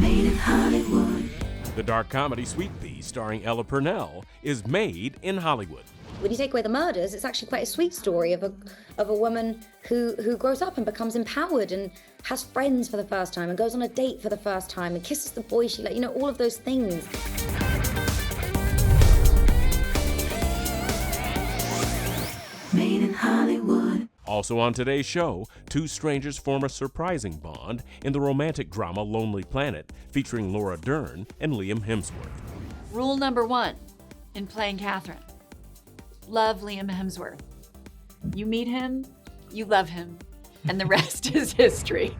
Made in Hollywood. The dark comedy Sweet Pea, starring Ella Purnell, is made in Hollywood. When you take away the murders, it's actually quite a sweet story of a woman who grows up and becomes empowered and has friends for the first time and goes on a date for the first time and kisses the boy she likes, all of those things. Made in Hollywood. Also on today's show, two strangers form a surprising bond in the romantic drama Lonely Planet, featuring Laura Dern and Liam Hemsworth. Rule number 1 in playing Catherine: love Liam Hemsworth. You meet him, you love him, and the rest is history.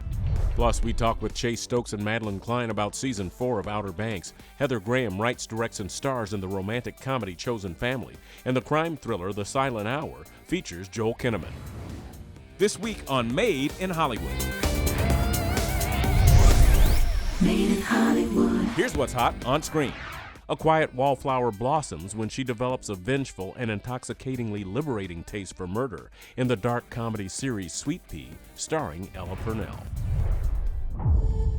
Plus, we talk with Chase Stokes and Madeline Klein about Season 4 of Outer Banks. Heather Graham writes, directs, and stars in the romantic comedy Chosen Family. And the crime thriller The Silent Hour features Joel Kinnaman. This week on Made in Hollywood. Made in Hollywood. Here's what's hot on screen. A quiet wallflower blossoms when she develops a vengeful and intoxicatingly liberating taste for murder in the dark comedy series Sweet Pea, starring Ella Purnell.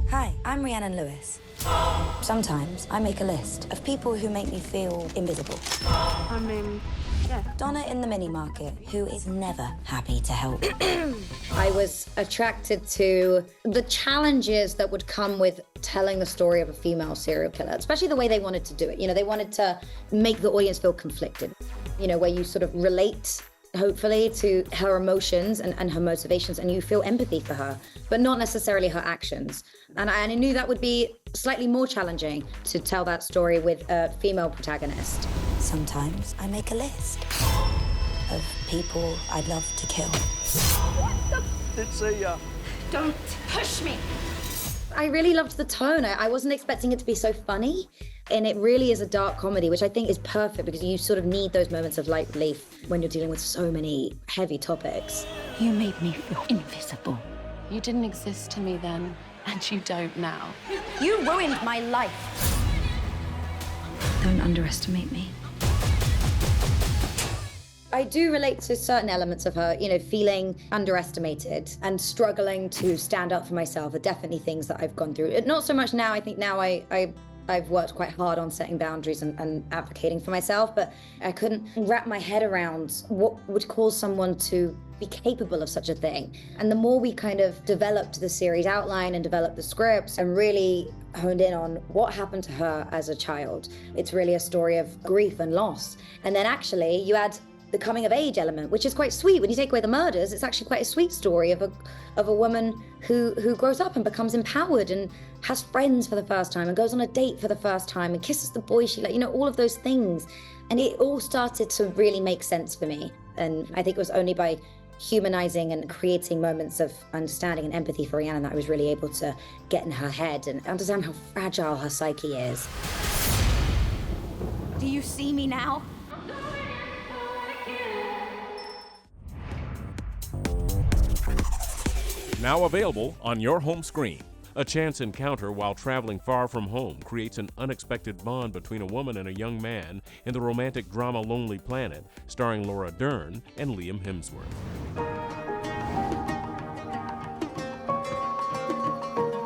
Hi, I'm Rhiannon Lewis. Sometimes I make a list of people who make me feel invisible. Donna in the mini market, who is never happy to help. I was attracted to the challenges that would come with telling the story of a female serial killer, especially the way they wanted to do it. They wanted to make the audience feel conflicted, where you sort of relate, hopefully, to her emotions and her motivations, and you feel empathy for her, but not necessarily her actions. And I knew that would be slightly more challenging to tell that story with a female protagonist. Sometimes I make a list of people I'd love to kill. Don't push me. I really loved the tone. I wasn't expecting it to be so funny. And it really is a dark comedy, which I think is perfect because you sort of need those moments of light relief when you're dealing with so many heavy topics. You made me feel invisible. You didn't exist to me then, and you don't now. You ruined my life. Don't underestimate me. I do relate to certain elements of her, feeling underestimated and struggling to stand up for myself are definitely things that I've gone through. Not so much now. I think now I've worked quite hard on setting boundaries and advocating for myself, but I couldn't wrap my head around what would cause someone to be capable of such a thing. And the more we kind of developed the series outline and developed the scripts and really honed in on what happened to her as a child, it's really a story of grief and loss. And then actually you add the coming of age element, which is quite sweet. When you take away the murders, it's actually quite a sweet story of a woman who grows up and becomes empowered and has friends for the first time and goes on a date for the first time and kisses the boy she likes, all of those things. And it all started to really make sense for me. And I think it was only by humanizing and creating moments of understanding and empathy for Rhiannon that I was really able to get in her head and understand how fragile her psyche is. Do you see me now? Now available on your home screen. A chance encounter while traveling far from home creates an unexpected bond between a woman and a young man in the romantic drama Lonely Planet, starring Laura Dern and Liam Hemsworth.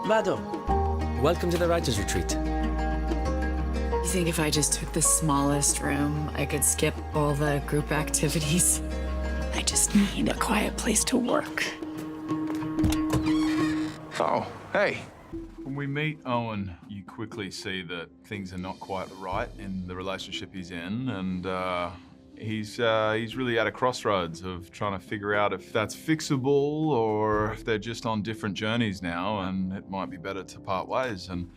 Madam, welcome to the Writers' Retreat. You think if I just took the smallest room, I could skip all the group activities? I just need a quiet place to work. Oh, hey. When we meet Owen, you quickly see that things are not quite right in the relationship he's in, and he's really at a crossroads of trying to figure out if that's fixable or if they're just on different journeys now, and it might be better to part ways. And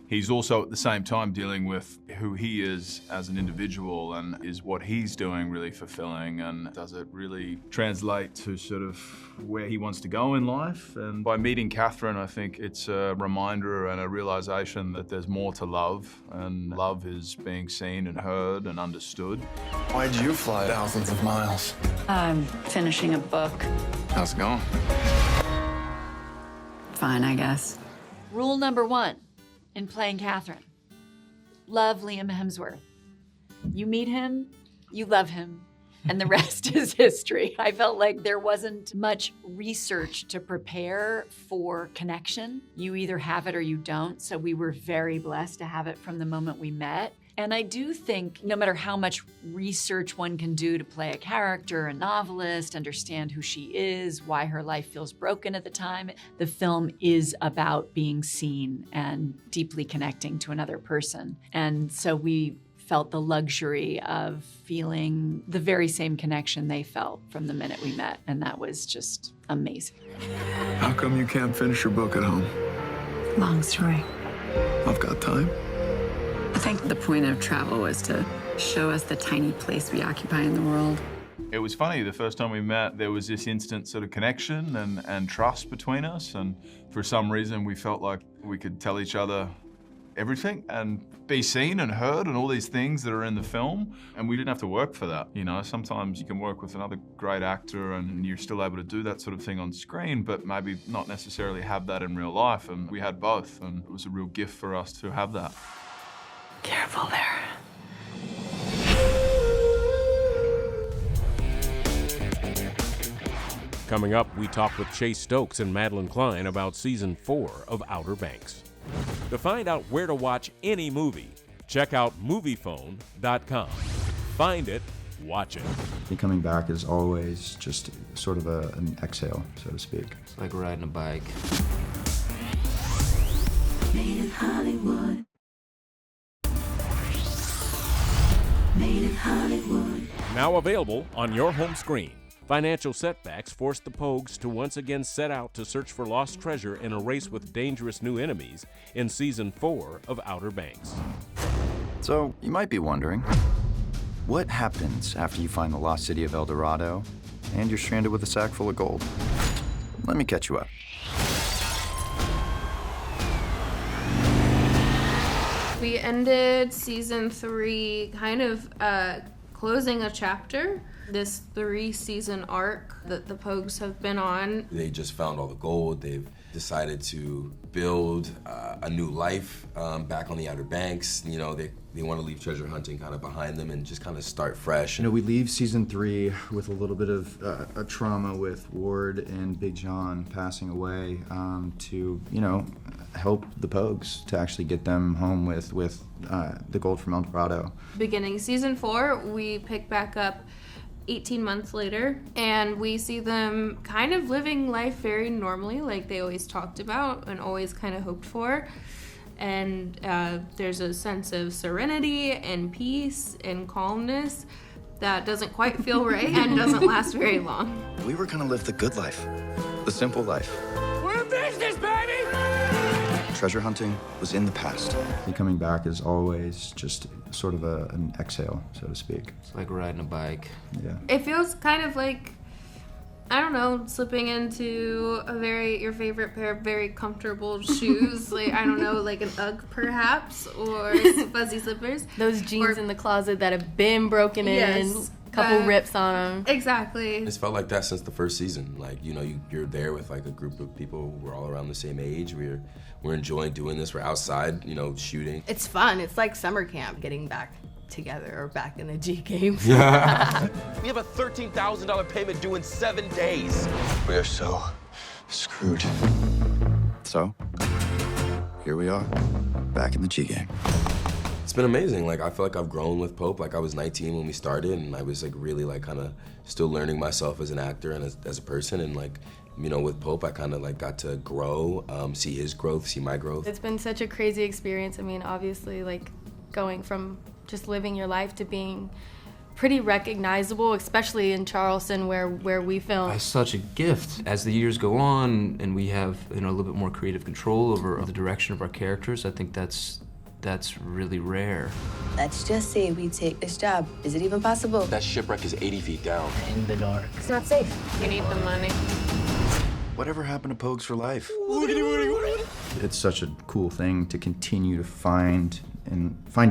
he's also at the same time dealing with who he is as an individual, and is what he's doing really fulfilling, and does it really translate to sort of where he wants to go in life? And by meeting Catherine, I think it's a reminder and a realization that there's more to love, and love is being seen and heard and understood. Why'd you fly thousands of miles? I'm finishing a book. How's it going? Fine, I guess. Rule number 1 in playing Catherine: love Liam Hemsworth. You meet him, you love him, and the rest is history. I felt like there wasn't much research to prepare for connection. You either have it or you don't. So we were very blessed to have it from the moment we met. And I do think no matter how much research one can do to play a character, a novelist, understand who she is, why her life feels broken at the time, the film is about being seen and deeply connecting to another person. And so we felt the luxury of feeling the very same connection they felt from the minute we met. And that was just amazing. How come you can't finish your book at home? Long story. I've got time. I think the point of travel was to show us the tiny place we occupy in the world. It was funny, the first time we met, there was this instant sort of connection and trust between us, and for some reason we felt like we could tell each other everything and be seen and heard and all these things that are in the film, and we didn't have to work for that. You know, sometimes you can work with another great actor and you're still able to do that sort of thing on screen, but maybe not necessarily have that in real life, and we had both, and it was a real gift for us to have that. Careful there. Coming up, we talk with Chase Stokes and Madeline Klein about Season 4 of Outer Banks. To find out where to watch any movie, check out Moviefone.com. Find it, watch it. Coming back is always just sort of an exhale, so to speak. It's like riding a bike. Made in Hollywood. Made in Hollywood. Now available on your home screen. Financial setbacks forced the Pogues to once again set out to search for lost treasure in a race with dangerous new enemies in Season 4 of Outer Banks. So, you might be wondering, what happens after you find the lost city of El Dorado and you're stranded with a sack full of gold? Let me catch you up. We ended season 3 kind of closing a chapter, this 3-season arc that the Pogues have been on. They just found all the gold. They've decided to build a new life back on the Outer Banks. You know, they want to leave treasure hunting kind of behind them and just kind of start fresh. You know, we leave season 3 with a little bit of a trauma with Ward and Big John passing away to, you know, help the Pogues to actually get them home with the gold from El Dorado. Beginning season 4, we pick back up 18 months later, and we see them kind of living life very normally, like they always talked about and always kind of hoped for. And there's a sense of serenity and peace and calmness that doesn't quite feel right and doesn't last very long. We were gonna live the good life, the simple life. We're in business, baby! Treasure hunting was in the past. Coming back is always just sort of an exhale, so to speak. It's like riding a bike. Yeah. It feels kind of like, I don't know, slipping into your favorite pair of very comfortable shoes. Like, I don't know, like an UGG perhaps, or fuzzy slippers. Those jeans in the closet that have been broken Yes. in. Couple rips on them. Exactly. It's felt like that since the first season. Like, you know, you're there with like a group of people who are all around the same age. We're enjoying doing this. We're outside, you know, shooting. It's fun. It's like summer camp, getting back together or back in the G games. We have a $13,000 payment due in 7 days. We are so screwed. So, here we are, back in the G game. It's been amazing. Like, I feel like I've grown with Pope. Like, I was 19 when we started, and I was like really like kind of still learning myself as an actor and as a person. And like, you know, with Pope, I kind of like got to grow, see his growth, see my growth. It's been such a crazy experience. I mean, obviously, like going from just living your life to being pretty recognizable, especially in Charleston where we film. It's such a gift. As the years go on and we have, you know, a little bit more creative control over the direction of our characters, I think that's really rare. Let's just say we take this job. Is it even possible? That shipwreck is 80 feet down. In the dark. It's not safe. You need the money. Whatever happened to Pogues for life? It's such a cool thing to continue to find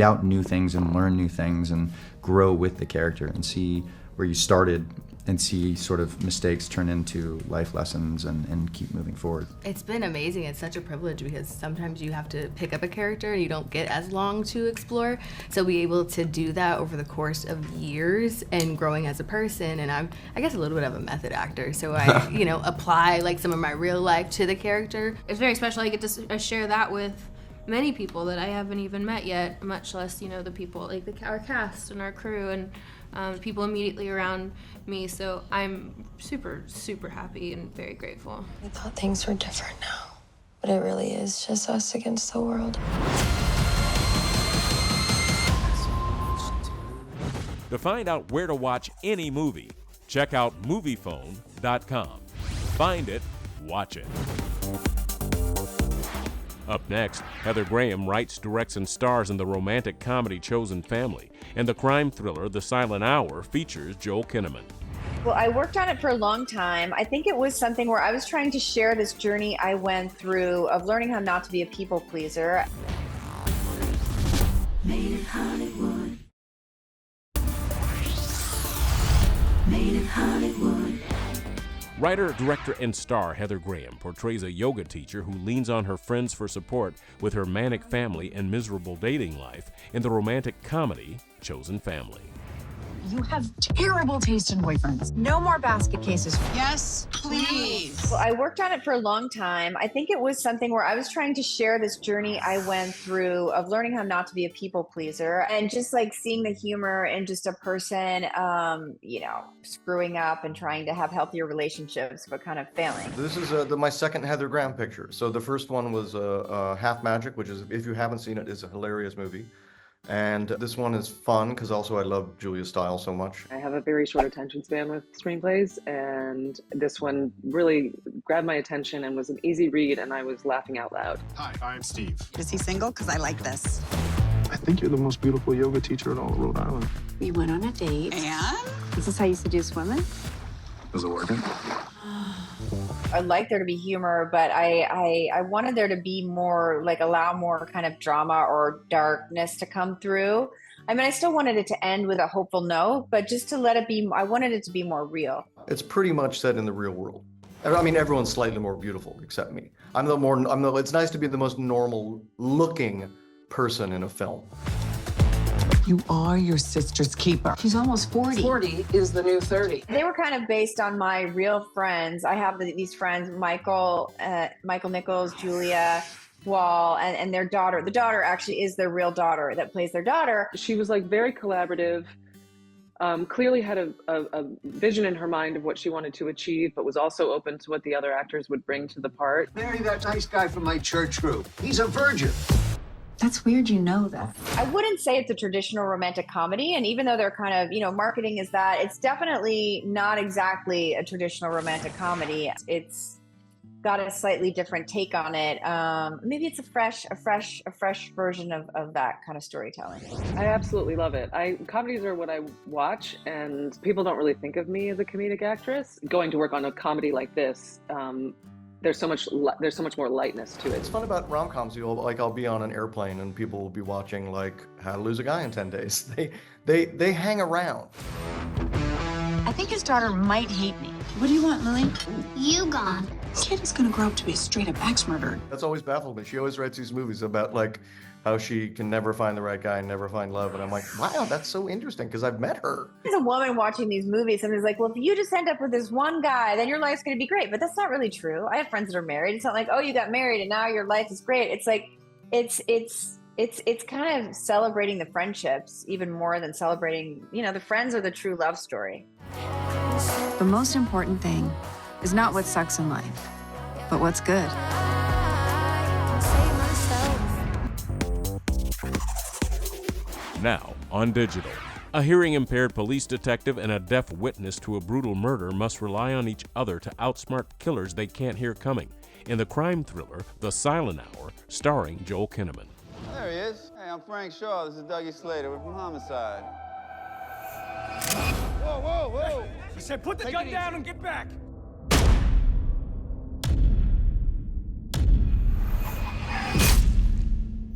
out new things and learn new things and grow with the character and see where you started and see sort of mistakes turn into life lessons and keep moving forward. It's been amazing. It's such a privilege because sometimes you have to pick up a character and you don't get as long to explore. So be able to do that over the course of years and growing as a person, and I'm, I guess, a little bit of a method actor. So I, you know, apply like some of my real life to the character. It's very special. I get to share that with many people that I haven't even met yet, much less, you know, the people like our cast and our crew and people immediately around me. So I'm super, super happy and very grateful. I thought things were different now, but it really is just us against the world. To find out where to watch any movie, check out Moviefone.com. Find it, watch it. Up next, Heather Graham writes, directs, and stars in the romantic comedy Chosen Family, and the crime thriller The Silent Hour features Joel Kinnaman. Well, I worked on it for a long time. I think it was something where I was trying to share this journey I went through of learning how not to be a people pleaser. Made in Hollywood. Made in Hollywood. Writer, director, and star Heather Graham portrays a yoga teacher who leans on her friends for support with her manic family and miserable dating life in the romantic comedy Chosen Family. You have terrible taste in boyfriends. No more basket cases. Yes, please. Well, I worked on it for a long time. I think it was something where I was trying to share this journey I went through of learning how not to be a people pleaser and just like seeing the humor in just a person, you know, screwing up and trying to have healthier relationships, but kind of failing. This is my second Heather Graham picture. So the first one was Half Magic, which is, if you haven't seen it, is a hilarious movie. And this one is fun because also I love Julia Stiles so much. I have a very short attention span with screenplays, and this one really grabbed my attention and was an easy read, and I was laughing out loud. Hi, I'm Steve. Is he single? Because I like this. I think you're the most beautiful yoga teacher in all of Rhode Island. We went on a date. And? Is this how you seduce women? Is it working? I'd like there to be humor, but I wanted there to be more, like allow more kind of drama or darkness to come through. I mean, I still wanted it to end with a hopeful note, but just to let it be, I wanted it to be more real. It's pretty much set in the real world. I mean, everyone's slightly more beautiful except me. It's nice to be the most normal looking person in a film. You are your sister's keeper. She's almost 40. 40 is the new 30. They were kind of based on my real friends. I have these friends, Michael Nichols, Julia Wall, and their daughter. The daughter actually is their real daughter that plays their daughter. She was like very collaborative, clearly had a vision in her mind of what she wanted to achieve, but was also open to what the other actors would bring to the part. Marry that nice guy from my church group. He's a virgin. That's weird you know that. I wouldn't say it's a traditional romantic comedy, and even though they're kind of, you know, marketing is that, it's definitely not exactly a traditional romantic comedy. It's got a slightly different take on it. Maybe it's a fresh version of that kind of storytelling. I absolutely love it. Comedies are what I watch, and people don't really think of me as a comedic actress. Going to work on a comedy like this, there's so much more lightness to it. It's fun about rom-coms. I'll be on an airplane and people will be watching like How to Lose a Guy in 10 Days. They hang around. I think his daughter might hate me. What do you want, Lily? You gone. This kid is gonna grow up to be a straight-up axe murderer. That's always baffled me. She always writes these movies about like how she can never find the right guy and never find love. And I'm like, wow, that's so interesting because I've met her. As a woman watching these movies, somebody's like, well, if you just end up with this one guy, then your life's going to be great. But that's not really true. I have friends that are married. It's not like, oh, you got married and now your life is great. It's like, it's kind of celebrating the friendships even more than celebrating, you know, the friends are the true love story. The most important thing is not what sucks in life, but what's good. Now on digital. A hearing-impaired police detective and a deaf witness to a brutal murder must rely on each other to outsmart killers they can't hear coming. In the crime thriller, The Silent Hour, starring Joel Kinnaman. There he is. Hey, I'm Frank Shaw. This is Dougie Slater. We're from Homicide. Whoa, whoa, whoa! I said put the gun down and get back!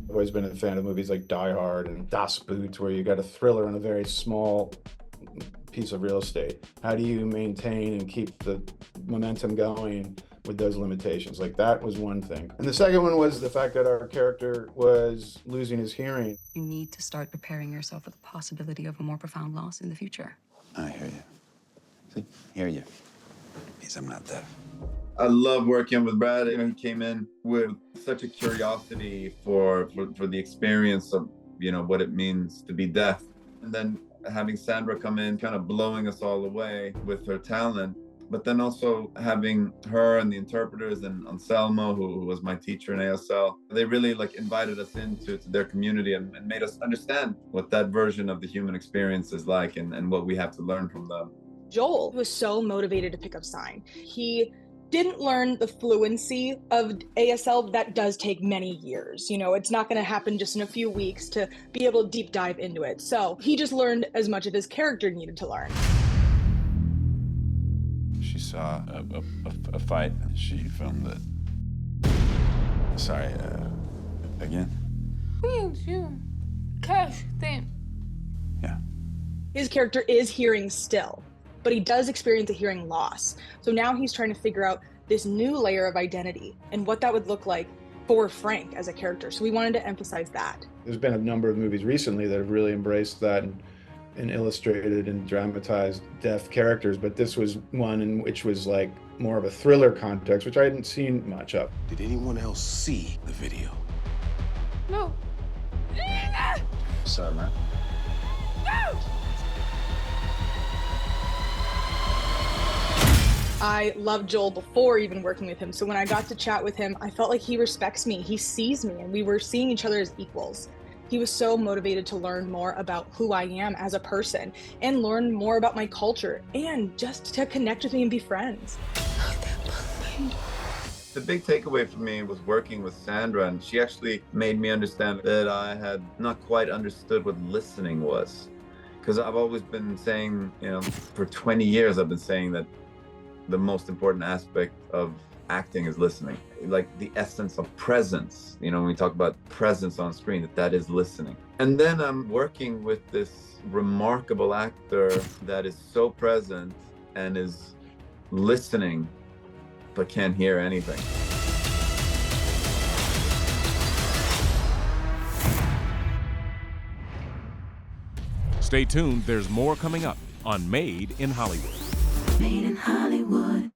I've always been a fan of movies like Die Hard and Das Boot, where you got a thriller in a very small piece of real estate. How do you maintain and keep the momentum going with those limitations? Like, that was one thing. And the second one was the fact that our character was losing his hearing. You need to start preparing yourself for the possibility of a more profound loss in the future. I hear you. See, hear you. Means I'm not deaf. I love working with Brad. He came in with such a curiosity for the experience of, what it means to be deaf. And then having Sandra come in, kind of blowing us all away with her talent. But then also having her and the interpreters and Anselmo, who was my teacher in ASL, they really invited us into their community and made us understand what that version of the human experience is like and what we have to learn from them. Joel was so motivated to pick up sign. He didn't learn the fluency of ASL. That does take many years. It's not going to happen just in a few weeks to be able to deep dive into it. So he just learned as much of his character needed to learn. She saw a fight and she filmed it. Sorry, again? Cash thing. Yeah. His character is hearing still, but he does experience a hearing loss. So now he's trying to figure out this new layer of identity and what that would look like for Frank as a character. So we wanted to emphasize that. There's been a number of movies recently that have really embraced that and illustrated and dramatized deaf characters, but this was one in which was more of a thriller context, which I hadn't seen much of. Did anyone else see the video? No. Sorry, man. No! I loved Joel before even working with him, so when I got to chat with him, I felt like he respects me, he sees me, and we were seeing each other as equals. He was so motivated to learn more about who I am as a person and learn more about my culture and just to connect with me and be friends. The big takeaway for me was working with Sandra, and she actually made me understand that I had not quite understood what listening was. Because I've always been saying, for 20 years I've been saying that the most important aspect of acting is listening, like the essence of presence. When we talk about presence on screen, that is listening. And then I'm working with this remarkable actor that is so present and is listening, but can't hear anything. Stay tuned, there's more coming up on Made in Hollywood. Made in Hollywood.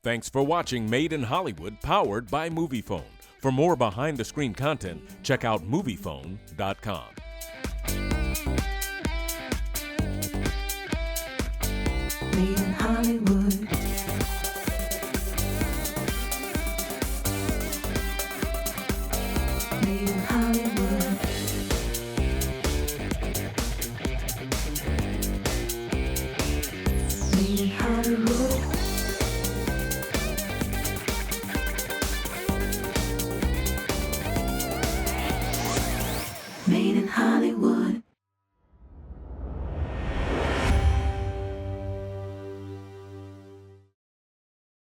Thanks for watching Made in Hollywood, powered by Moviefone. For more behind-the-screen content, check out Moviefone.com. Made in Hollywood.